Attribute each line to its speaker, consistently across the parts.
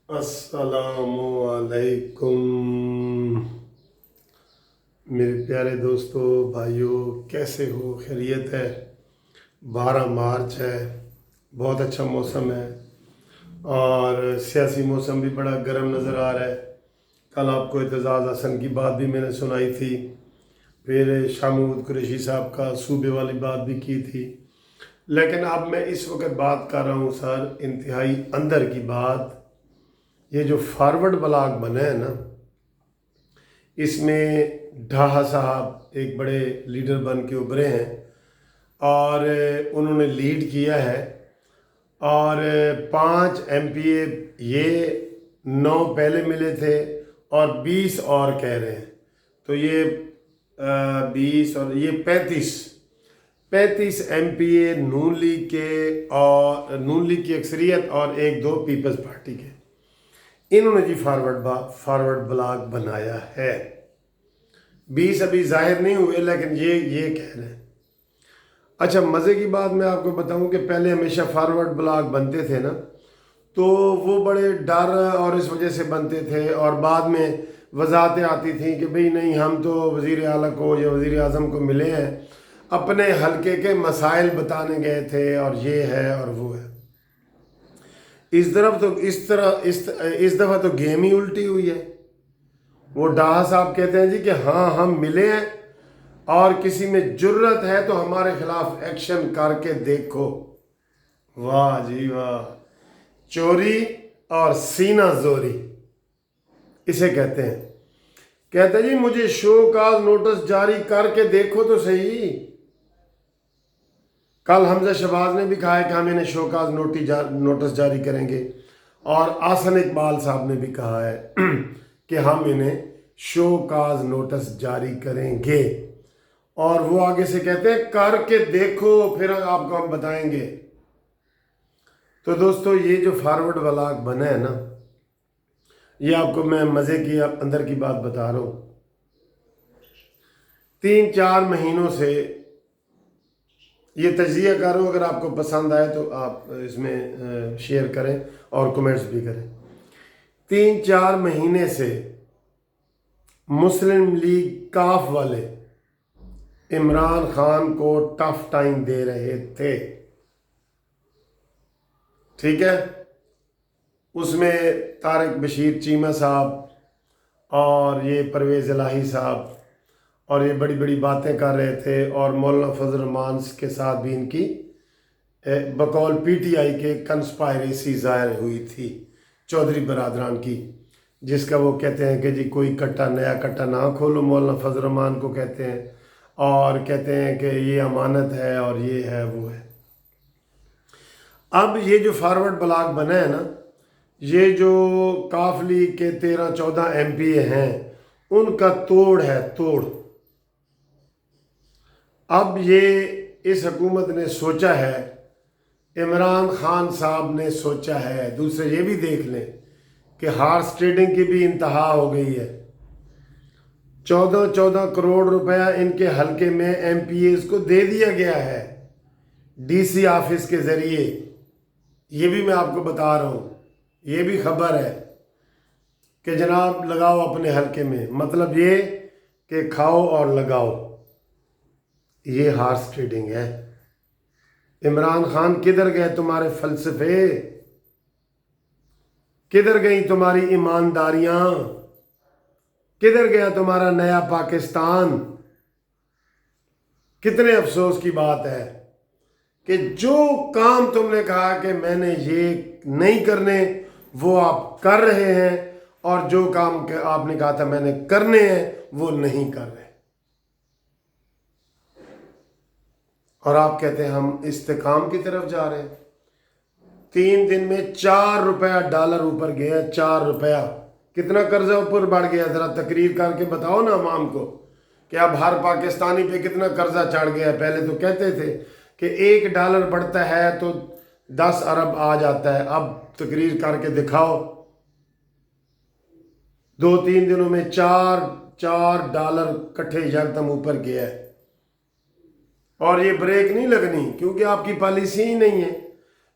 Speaker 1: अस्सलामुअलैकुम मेरे प्यारे दोस्तों भाइयों, कैसे हो? खैरियत है? 12 मार्च है, बहुत अच्छा मौसम है और सियासी मौसम भी बड़ा गर्म नज़र आ रहा है। कल आपको एतजाज़ हसन की बात भी मैंने सुनाई थी, फिर शामूद कुरैशी साहब का सूबे वाली बात भी की थी। लेकिन अब मैं इस वक्त बात कर रहा हूँ सर, इंतहाई अंदर की बात। ये जो फॉरवर्ड ब्लॉग बने हैं ना, इसमें ढाहा साहब एक बड़े लीडर बन के उभरे हैं और उन्होंने लीड किया है। और 5 MPA ये 9 पहले मिले थे और 20 और कह रहे हैं, तो ये 20 और ये 35 MPA नून लीग के और नून लीग की अक्सरियत और 1-2 पीपल्स पार्टी के, इन्होंने जी फॉरवर्ड ब्लॉग बनाया है। 20 अभी जाहिर नहीं हुए, लेकिन ये कह रहे हैं। अच्छा, मज़े की बात मैं आपको बताऊं कि पहले हमेशा फॉरवर्ड ब्लॉग बनते थे ना, तो वो बड़े डर और इस वजह से बनते थे और बाद में वजाहतें आती थी कि भाई नहीं, हम तो वज़ीर आला को या वज़ीर आज़म को मिले हैं, अपने हलके के मसाइल बताने गए थे और ये है और वो है। इस दफ़ा तो गेम ही उल्टी हुई है। वो डाहा साहब कहते हैं जी कि हाँ, हम मिले हैं और किसी में जुर्रत है तो हमारे खिलाफ एक्शन करके देखो। वाह जी वाह, चोरी और सीना जोरी इसे कहते हैं। कहते हैं जी मुझे शो काज नोटिस जारी करके देखो तो सही। कल हमजा शहबाज ने भी कहा है कि हम इन्हें शो काज नोटिस जारी करेंगे, और आसन इकबाल साहब ने भी कहा है कि हम इन्हें शो काज नोटिस जारी करेंगे। और वो आगे से कहते हैं करके देखो, फिर आपको हम बताएंगे। तो दोस्तों, ये जो फॉरवर्ड ब्लॉग बना है ना, ये आपको मैं मज़े की अंदर की बात बता रहा हूँ। 3-4 महीनों से ये तजिया कर रहा हूँ। अगर आपको पसंद आए तो आप इसमें शेयर करें और कमेंट्स भी करें। 3-4 महीने से मुस्लिम लीग काफ वाले इमरान खान को टफ टाइम दे रहे थे, ठीक है। उसमें तारिक बशीर चीमा साहब और ये परवेज़ इलाही साहब और ये बड़ी बड़ी बातें कर रहे थे, और मौलाना फजल रहमान के साथ भी इनकी बकौल PTI के कंस्पायरेसी ज़ाहिर हुई थी चौधरी बरादरान की, जिसका वो कहते हैं कि जी कोई नया कट्टा ना खोलो, मौलाना फजल रहमान को कहते हैं, और कहते हैं कि ये अमानत है और ये है वो है। अब ये जो फॉरवर्ड ब्लॉग बना है ना, ये जो काफ लीग के 13-14 MPA हैं, उनका तोड़ है, तोड़। अब ये इस हुकूमत ने सोचा है, इमरान खान साहब ने सोचा है, दूसरे ये भी देख लें कि हॉर्स ट्रेडिंग की भी इंतहा हो गई है। 14 करोड़ रुपया इनके हलके में MPAs को दे दिया गया है DC ऑफिस के ज़रिए। ये भी मैं आपको बता रहा हूँ, ये भी खबर है कि जनाब लगाओ अपने हलके में, मतलब ये कि खाओ और लगाओ। ये हॉर्स ट्रेडिंग है। इमरान खान, किधर गए तुम्हारे फलसफे? किधर गई तुम्हारी ईमानदारियां? किधर गया तुम्हारा नया पाकिस्तान? कितने अफसोस की बात है कि जो काम तुमने कहा कि मैंने ये नहीं करने, वो आप कर रहे हैं, और जो काम आपने कहा था मैंने करने हैं, वो नहीं कर रहे। और आप कहते हैं हम इस्तेकाम की तरफ जा रहे हैं। 3 दिन में 4 रुपया डॉलर ऊपर गया, 4 रुपया। कितना कर्जा ऊपर बढ़ गया? जरा तकरीर करके बताओ ना अवाम को कि अब हर पाकिस्तानी पे कितना कर्जा चढ़ गया। पहले तो कहते थे कि $1 बढ़ता है तो 10 अरब आ जाता है, अब तकरीर करके दिखाओ। 2-3 दिनों में $4 कट्ठे यकदम ऊपर गया है, और ये ब्रेक नहीं लगनी, क्योंकि आपकी पॉलिसी ही नहीं है।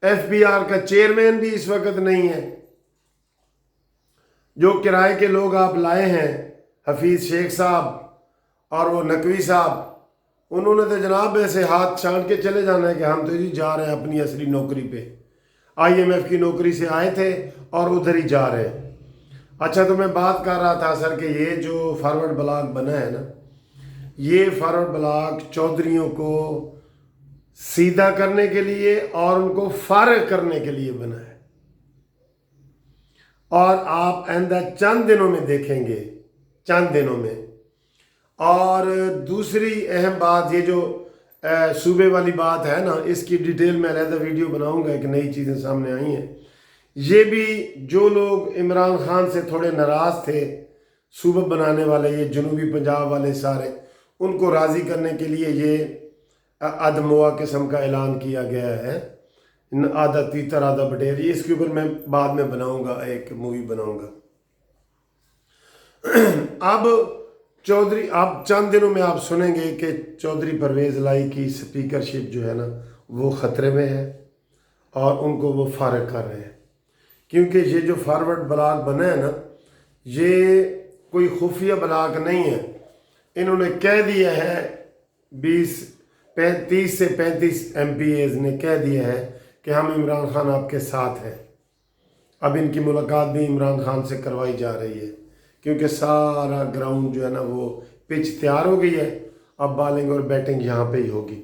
Speaker 1: FBR का चेयरमैन भी इस वक्त नहीं है। जो किराए के लोग आप लाए हैं, हफीज़ शेख साहब और वो नकवी साहब, उन्होंने तो जनाब ऐसे हाथ छांट के चले जाना है कि हम तो जी जा रहे हैं अपनी असली नौकरी पे, IMF की नौकरी से आए थे और उधर ही जा रहे हैं। अच्छा, तो मैं बात कर रहा था सर कि ये जो फॉरवर्ड ब्लॉक बना है ना, ये फॉरवर्ड ब्लॉक चौधरियों को सीधा करने के लिए और उनको फारग करने के लिए बना है। और आप आइंदा चंद दिनों में देखेंगे, चंद दिनों में। और दूसरी अहम बात, ये जो सूबे वाली बात है ना, इसकी डिटेल में अलहदा वीडियो बनाऊंगा, एक नई चीज़ें सामने आई हैं। ये भी जो लोग इमरान खान से थोड़े नाराज़ थे, सूबा बनाने वाले, ये जनूबी पंजाब वाले सारे, उनको राज़ी करने के लिए ये अदमुआ किस्म का ऐलान किया गया है, आधा तीतर आधा बटेर। इसके ऊपर मैं बाद में बनाऊंगा, एक मूवी बनाऊंगा। अब चौधरी, आप चंद दिनों में आप सुनेंगे कि चौधरी परवेज़ लाई की स्पीकरशिप जो है ना वो ख़तरे में है और उनको वो फारग कर रहे हैं। क्योंकि ये जो फॉरवर्ड ब्लॉक बना है ना, ये कोई खुफिया ब्लॉक नहीं है। इन्होंने कह दिया है, 30 से 35 MPAs ने कह दिया है कि हम इमरान खान आपके साथ हैं। अब इनकी मुलाकात भी इमरान खान से करवाई जा रही है, क्योंकि सारा ग्राउंड जो है ना वो पिच तैयार हो गई है। अब बॉलिंग और बैटिंग यहाँ पे ही होगी।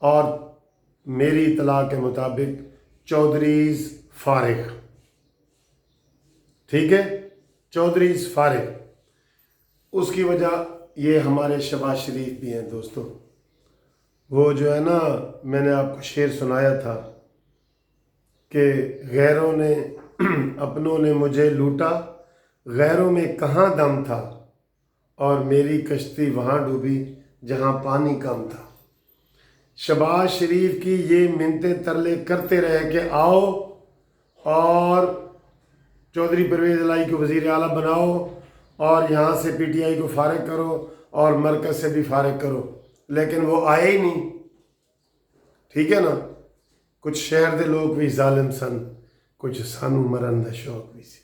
Speaker 1: और मेरी इतला के मुताबिक चौधरीज़ फारिग, ठीक है, चौधरीज़ फारिग। उसकी वजह ये हमारे शहबाज शरीफ भी हैं दोस्तों। वो जो है ना, मैंने आपको शेर सुनाया था कि गैरों ने अपनों ने मुझे लूटा, गैरों में कहाँ दम था, और मेरी कश्ती वहाँ डूबी जहाँ पानी कम था। शहबाज शरीफ की ये मिन्नतें तरले करते रहे कि आओ और चौधरी परवेज़ लाई को वज़ीर आला बनाओ और यहाँ से PTI को फारिग करो और मरकज़ से भी फारिग करो, लेकिन वो आए ही नहीं। ठीक है ना, कुछ शहर के लोग भी जालिम सन, कुछ सानू मरन दा शौक भी सी।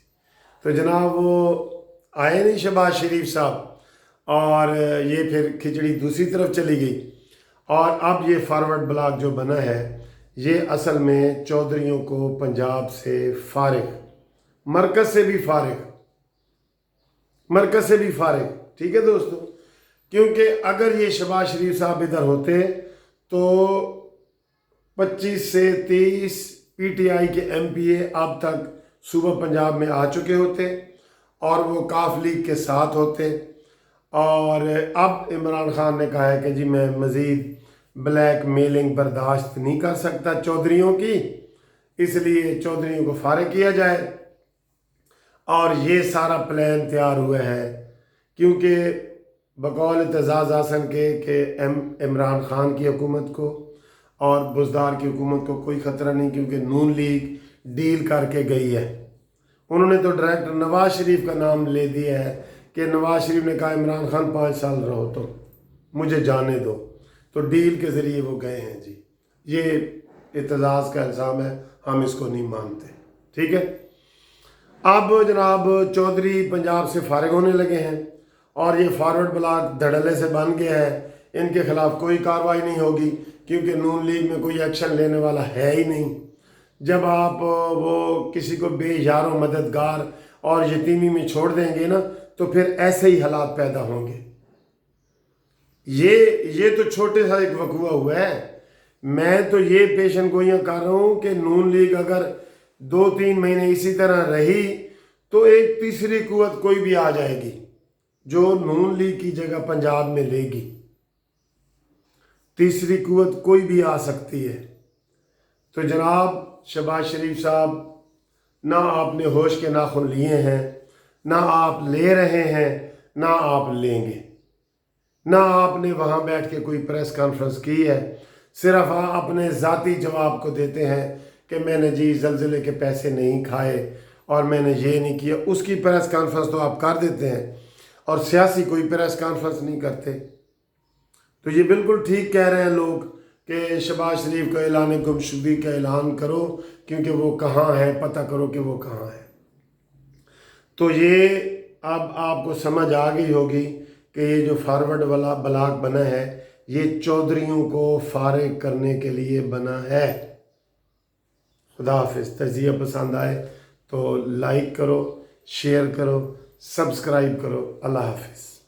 Speaker 1: तो जनाब वो आए नहीं शहबाज शरीफ साहब, और ये फिर खिचड़ी दूसरी तरफ चली गई। और अब ये फॉरवर्ड ब्लॉक जो बना है, ये असल में चौधरियों को पंजाब से फारिग, मरकज़ से भी फारिग, मरकज़ से भी फारिग। ठीक है दोस्तों, क्योंकि अगर ये शहबाज शरीफ साहब इधर होते तो 25 से 30 PTI के MPA अब तक सूबा पंजाब में आ चुके होते और वो काफ लीग के साथ होते। और अब इमरान खान ने कहा है कि जी मैं मज़ीद ब्लैक मेलिंग बर्दाश्त नहीं कर सकता चौधरियों की, इसलिए चौधरियों को फारिग किया जाए। और ये सारा प्लान तैयार हुआ है, क्योंकि बकौल एतजाज़ हसन के इमरान खान की हुकूमत को और बुज़दार की हुकूमत को कोई ख़तरा नहीं, क्योंकि नून लीग डील करके गई है। उन्होंने तो डायरेक्ट नवाज़ शरीफ का नाम ले दिया है कि नवाज़ शरीफ ने कहा इमरान खान 5 साल रहो तो मुझे जाने दो, तो डील के ज़रिए वो गए हैं जी। ये एतजाज़ का इल्ज़ाम है, हम इसको नहीं मानते। ठीक है, अब जनाब चौधरी पंजाब से फारिग होने लगे हैं और ये फॉरवर्ड ब्लॉक धड़ल्ले से बन गया है। इनके खिलाफ कोई कार्रवाई नहीं होगी, क्योंकि नून लीग में कोई एक्शन लेने वाला है ही नहीं। जब आप वो किसी को बेयारो मददगार और यतीमी में छोड़ देंगे ना, तो फिर ऐसे ही हालात पैदा होंगे। ये तो छोटे सा एक वकूआ हुआ है। मैं तो ये पेशन गोइयाँ कर रहा हूँ कि नून लीग अगर 2-3 महीने इसी तरह रही तो एक तीसरी कुव्वत कोई भी आ जाएगी जो नून लीग की जगह पंजाब में लेगी। तीसरी कुव्वत कोई भी आ सकती है। तो जनाब शहबाज शरीफ साहब, ना आपने होश के नाखुन लिए हैं, ना आप ले रहे हैं, ना आप लेंगे। ना आपने वहाँ बैठ के कोई प्रेस कॉन्फ्रेंस की है, सिर्फ आप अपने ज़ाती जवाब को देते हैं कि मैंने जी ज़लज़ले के पैसे नहीं खाए और मैंने ये नहीं किया। उसकी प्रेस कॉन्फ्रेंस तो आप कर देते हैं और सियासी कोई प्रेस कॉन्फ्रेंस नहीं करते। तो ये बिल्कुल ठीक कह रहे हैं लोग कि शहबाज शरीफ का ऐलान गुमशुदगी का ऐलान करो, क्योंकि वो कहाँ है पता करो कि वो कहाँ है। تو یہ اب آپ کو سمجھ آ گئی ہوگی کہ یہ جو فارورڈ والا بلاگ بنا ہے یہ چودھریوں کو فارغ کرنے کے لیے بنا ہے۔ خدا حافظ۔ تجزیہ پسند آئے تو لائک کرو، شیئر کرو، سبسکرائب کرو۔ اللہ حافظ۔